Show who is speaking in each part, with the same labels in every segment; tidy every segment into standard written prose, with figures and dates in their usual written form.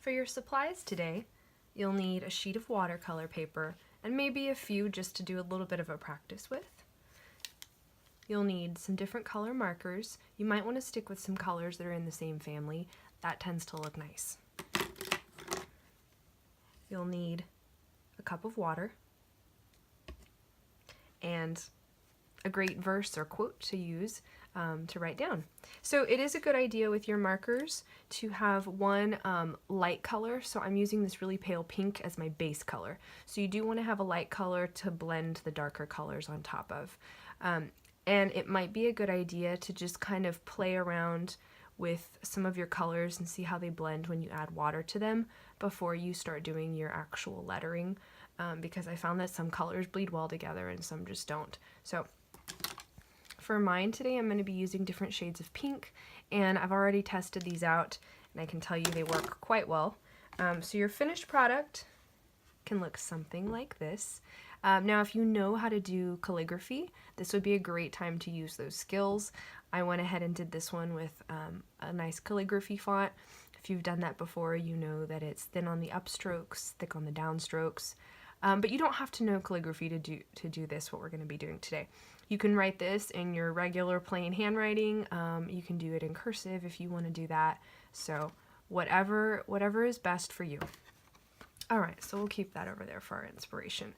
Speaker 1: For your supplies today, you'll need a sheet of watercolor paper and maybe a few just to do a little bit of a practice with. You'll need some different color markers. You might want to stick with some colors that are in the same family. That tends to look nice. You'll need a cup of water and a great verse or quote to use to write down. So it is a good idea with your markers to have one light color. So I'm using this really pale pink as my base color. So you do want to have a light color to blend the darker colors on top of. And it might be a good idea to just kind of play around with some of your colors and see how they blend when you add water to them before you start doing your actual lettering, because I found that some colors bleed well together and some just don't. So for mine today, I'm going to be using different shades of pink, and I've already tested these out and I can tell you they work quite well. So your finished product can look something like this. Now, if you know how to do calligraphy, this would be a great time to use those skills. I went ahead and did this one with a nice calligraphy font. If you've done that before, you know that it's thin on the upstrokes, thick on the downstrokes. But you don't have to know calligraphy to do this, what we're going to be doing today. You can write this in your regular plain handwriting. You can do it in cursive if you want to do that. So whatever is best for you. All right, so we'll keep that over there for our inspiration.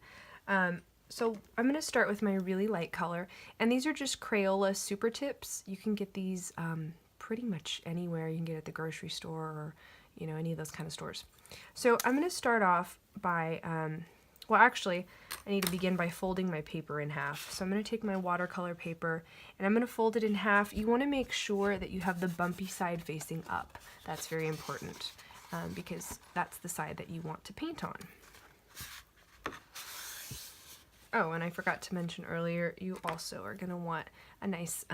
Speaker 1: So I'm going to start with my really light color, and these are just Crayola Super Tips. You can get these pretty much anywhere. You can get it at the grocery store or, you know, any of those kind of stores. So I'm going to start off by, well, actually, I need to begin by folding my paper in half. So I'm going to take my watercolor paper and I'm going to fold it in half. You want to make sure that you have the bumpy side facing up. That's very important because that's the side that you want to paint on. Oh, and I forgot to mention earlier, you also are going to want a nice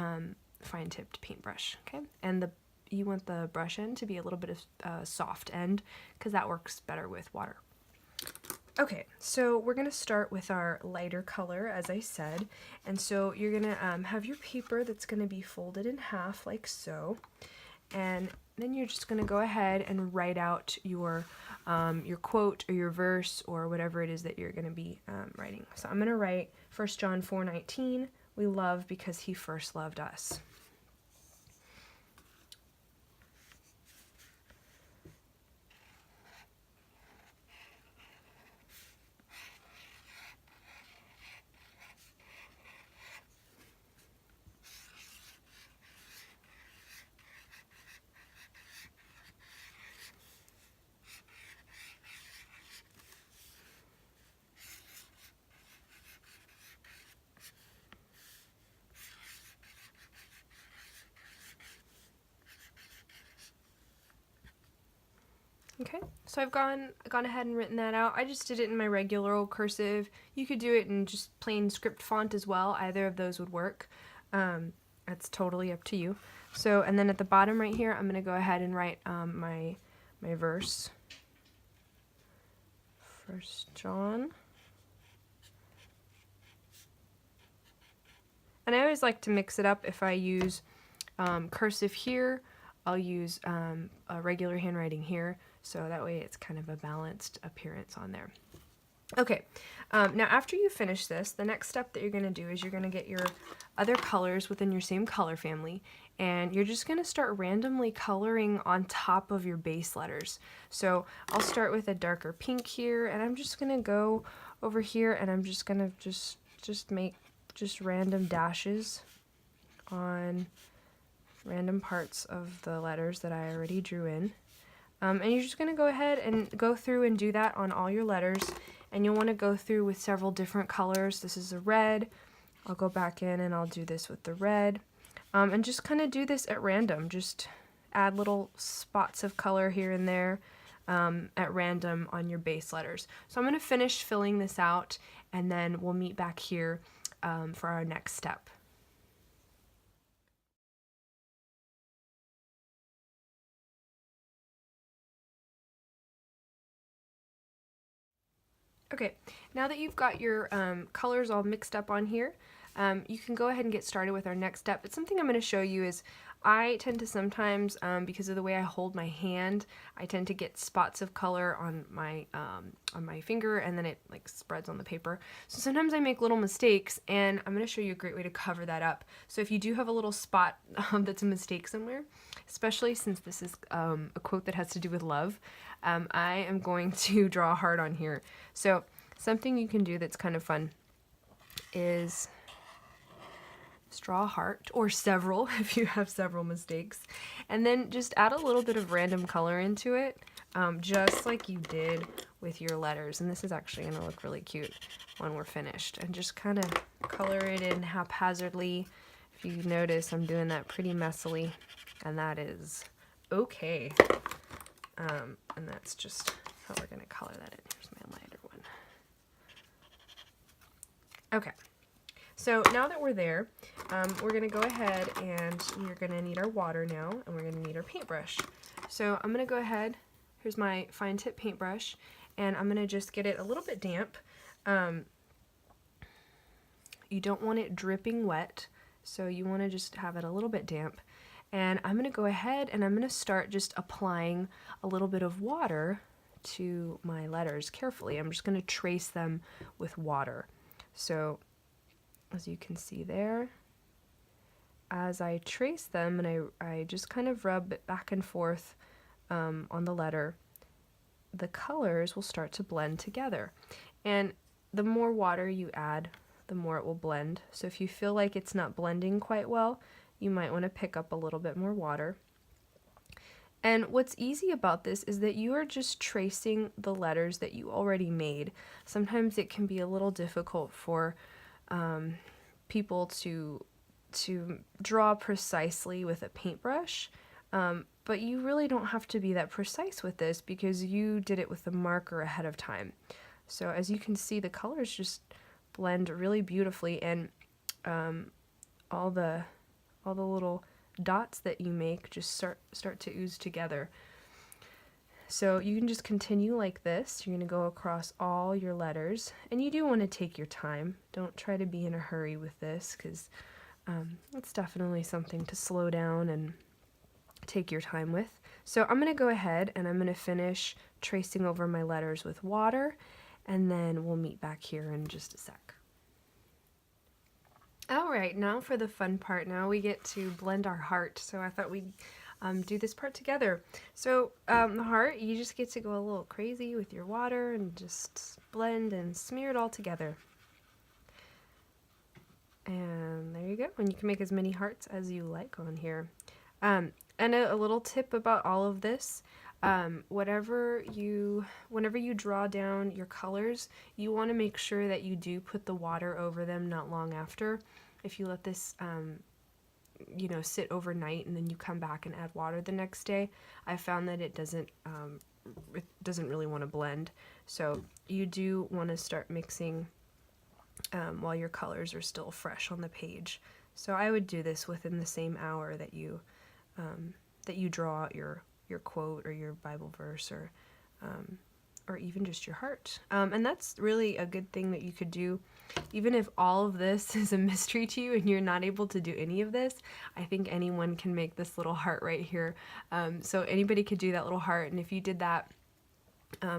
Speaker 1: fine-tipped paintbrush, okay? And you want the brush end to be a little bit of soft end because that works better with water. Okay, so we're going to start with our lighter color, as I said. And so you're going to have your paper that's going to be folded in half like so. And then you're just going to go ahead and write out your quote or your verse or whatever it is that you're going to be writing. So I'm going to write 1 John 4:19, we love because he first loved us. Okay, so I've gone ahead and written that out. I just did it in my regular old cursive. You could do it in just plain script font as well. Either of those would work. That's totally up to you. So, and then at the bottom right here, I'm going to go ahead and write my verse. 1 John. And I always like to mix it up. If I use cursive here, I'll use a regular handwriting here. So that way it's kind of a balanced appearance on there. Okay, now after you finish this, the next step that you're going to do is you're going to get your other colors within your same color family, and you're just going to start randomly coloring on top of your base letters. So I'll start with a darker pink here, and I'm just going to go over here, and I'm just going to just make just random dashes on random parts of the letters that I already drew in. And you're just going to go ahead and go through and do that on all your letters. And you'll want to go through with several different colors. This is a red. I'll go back in and I'll do this with the red. And just kind of do this at random. Just add little spots of color here and there at random on your base letters. So I'm going to finish filling this out, and then we'll meet back here for our next step. Okay, now that you've got your colors all mixed up on here, you can go ahead and get started with our next step. But something I'm going to show you is I tend to sometimes, because of the way I hold my hand, I tend to get spots of color on my finger, and then it like spreads on the paper. So sometimes I make little mistakes, and I'm going to show you a great way to cover that up. So if you do have a little spot that's a mistake somewhere, especially since this is a quote that has to do with love, I am going to draw a heart on here. So something you can do that's kind of fun is draw a heart, or several if you have several mistakes, and then just add a little bit of random color into it, just like you did with your letters. And this is actually going to look really cute when we're finished, and just kind of color it in haphazardly. If you notice, I'm doing that pretty messily, and that is okay. And that's just how we're going to color that in. Here's my lighter one. Okay. So now that we're there, we're going to go ahead and we're going to need our water now, and we're going to need our paintbrush. So I'm going to go ahead, here's my fine tip paintbrush, and I'm going to just get it a little bit damp. You don't want it dripping wet, so you want to just have it a little bit damp. And I'm going to go ahead and I'm going to start just applying a little bit of water to my letters carefully. I'm just going to trace them with water. So as you can see there, as I trace them and I just kind of rub it back and forth on the letter, the colors will start to blend together. And the more water you add, the more it will blend. So if you feel like it's not blending quite well, you might want to pick up a little bit more water. And what's easy about this is that you are just tracing the letters that you already made. Sometimes it can be a little difficult for people to draw precisely with a paintbrush, but you really don't have to be that precise with this because you did it with the marker ahead of time. So as you can see, the colors just blend really beautifully, and all the little dots that you make just start to ooze together. So you can just continue like this. You're going to go across all your letters, and you do want to take your time. Don't try to be in a hurry with this, because it's definitely something to slow down and take your time with. So I'm going to go ahead and I'm going to finish tracing over my letters with water, and then we'll meet back here in just a sec. Alright, now for the fun part. Now we get to blend our heart. So I thought we'd do this part together. So the heart, you just get to go a little crazy with your water and just blend and smear it all together. And there you go. And you can make as many hearts as you like on here. And a little tip about all of this, whenever you draw down your colors, you want to make sure that you do put the water over them not long after. If you let this sit overnight and then you come back and add water the next day, I found that it doesn't really want to blend. So you do want to start mixing while your colors are still fresh on the page. So I would do this within the same hour that you draw out your quote or your Bible verse, or even just your heart. And that's really a good thing that you could do. Even if all of this is a mystery to you and you're not able to do any of this, I think anyone can make this little heart right here. So anybody could do that little heart, and if you did that,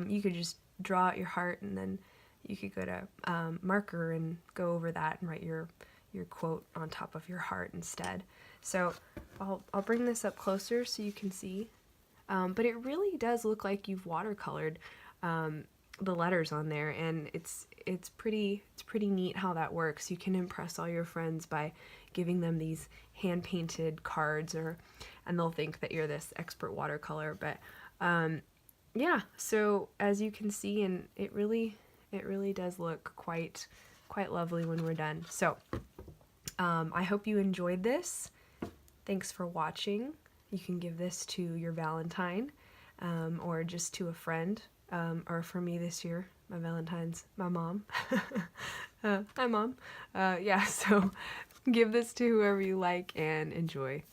Speaker 1: you could just draw out your heart, and then you could go to marker and go over that and write your quote on top of your heart instead. So I'll bring this up closer so you can see. But it really does look like you've watercolored the letters on there, and it's pretty neat how that works. You can impress all your friends by giving them these hand-painted cards, and they'll think that you're this expert watercolor. But yeah, so as you can see, and it really does look quite lovely when we're done. So I hope you enjoyed this. Thanks for watching. You can give this to your Valentine, or just to a friend, or for me this year, my Valentine's my mom. Hi, Mom. Yeah, so give this to whoever you like and enjoy.